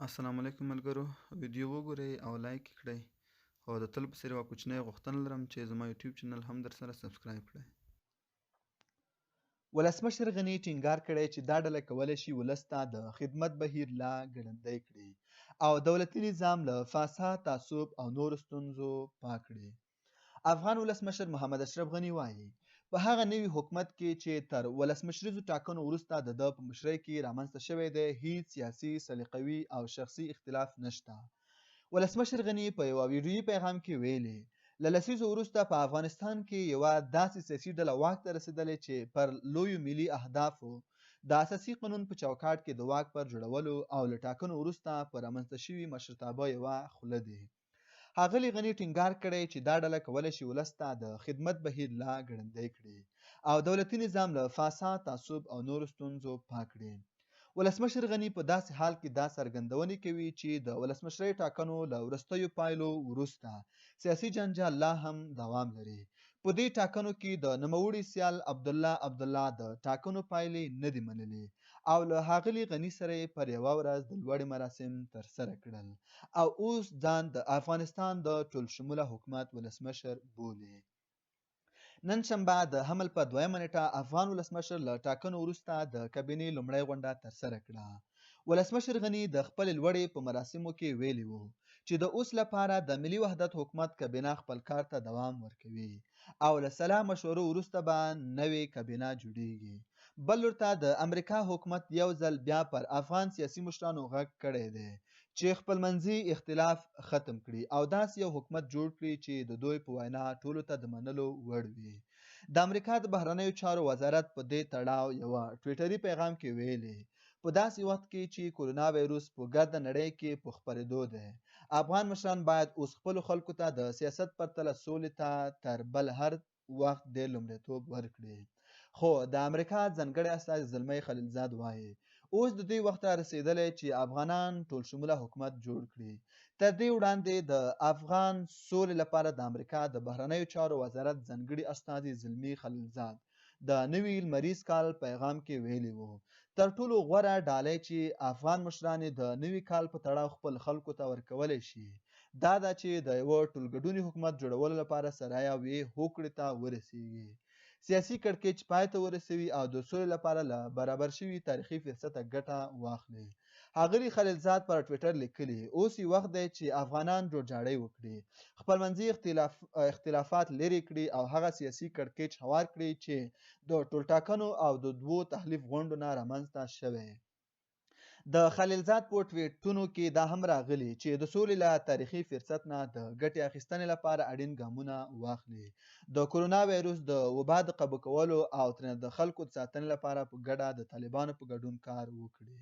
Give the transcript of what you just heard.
السلام علیکم ملګرو، ویډیو وګورئ او لایک یې کړئ او د تل په څېر یوه کوچنۍ غوښتنه لرم چې زما یوټیوب چینل هم در سره سبسکرایب کړئ. ولسمشر غني ټینګار کړی چې دا ډله کولی شي ولس ته د خدمت بهیر لا ګړندی کړي او دولتي نظام له فساد، تعصب او نورو ستونزو پاک کړي. افغان ولسمشر محمد اشرف غني وایي په هغه نوي حکومت کې چې تر ولسمشریزو ټاکنو وروسته د ده په مشرۍ کې رامنځته شوی دی هیڅ سیاسي، سلیقوي او شخصي اختلاف نشته. ولسمشر غني په یوه ویډیویي پیغام کې ویلي له لسیزو وروسته په افغانستان کې یوه داسې سیاسي ډله واک ته رسېدلې چې پر لویو ملي اهدافو د اساسي قانون په چوکاټ کې د واک پر جوړولو او له ټاکنو وروسته په رامنځته شوي مشرتابه یوه خوله دی. ښاغلي غني ټینګار کړی چې دا ډله کولی شي ولس ته د خدمت بهیر لا ګړندی کړي او دولتي نظام له فساد، تعصب او نورو ستونزو پاک کړي. ولسمشر غني په داسې حال کې دا څرګندونې کوي چې د ولسمشرۍ ټاکنو له وروستیو پایلو وروسته سیاسي جنجال لا هم دوام لري. په دې ټاکنو کې د نوموړي سیال عبدالله د ټاکنو پایلې نه دي منلې او له ښاغلي غني سره یې پر یوه ورځ د لوړې مراسم ترسره کړل او اوس ځان د افغانستان د ټولشموله حکومت ولسمشر بولي. نن شنبه د حمل په 2مه نیټه افغان ولسمشر له ټاکنو وروسته د کابینې لومړۍ غونډه ترسره کړه. ولسمشر غني د خپلې لوړې په مراسمو کې ویلي وو چې د اوس لپاره د ملي وحدت حکومت کابینه خپل کار ته دوام ورکوي او له سلا مشورو وروسته به نوې کابینه جوړیږي. بل ورته د امریکا حکومت یو ځل بیا پر افغان سیاسي مشرانو غږ کړی دی چې خپلمنځي اختلاف ختم کړي او داسې یو حکومت جوړ کړي چې د دوی په وینا ټولو ته د منلو وړ وي. د امریکا د بهرنیو چارو وزارت په دې تړاو یوه ټویټري پیغام کې ویلي په داسې وخت کې چې کورونا وایروس په ګرده نړۍ کې په خپرېدو دی، افغان مشران باید اوس خپلو خلکو ته د سیاست پرتله سولې ته تر بل هر وخت ډېر لومړیتوب ورکړي. خو د امریکا ځانګړی استازی زلمی خلیلزاد وایي اوس د دې وخت را رسېدلی چې افغانان ټولشموله حکومت جوړ کړي. تر دې وړاندې د افغان سولې لپاره د امریکا د بهرنیو چارو وزارت ځانګړي استازي زلمی خلیلزاد د نوي لمریز کال پیغام کې ویلي وو تر ټولو غوره ډالۍ چې افغان مشران د نوي کال په تړاو خپل خلکو ته ورکولی شي دا ده چې د یوه ټولګډوني حکومت جوړولو لپاره سره یوې هوکړې ته ورسیږي، سیاسي کړکېچ پای ته ورسوي او د سولې لپاره له برابر شوي تاریخي فرصته ګټه واخلي. ښاغلي خلیلزاد پر ټویټر لیکلي اوس یې وخت دی چې افغانان جوړجاړی وکړي، خپلمنځي اختلافات لرې کړي او هغه سیاسي کړکېچ هوار کړي چې د ټولټاکنو او د دوو تحلیف غونډو نه رامنځته شوی. د خلیلزاد په ټویټونو کې دا هم راغلي چې د سولې له تاریخي فرصت نه د ګټې اخیستنې لپاره اړین ګامونه واخلي، د کورونا وایروس د وبا د قابو کولو او ترې د خلکو د ساتنې لپاره په ګډه د طالبانو په ګډون کار وکړي.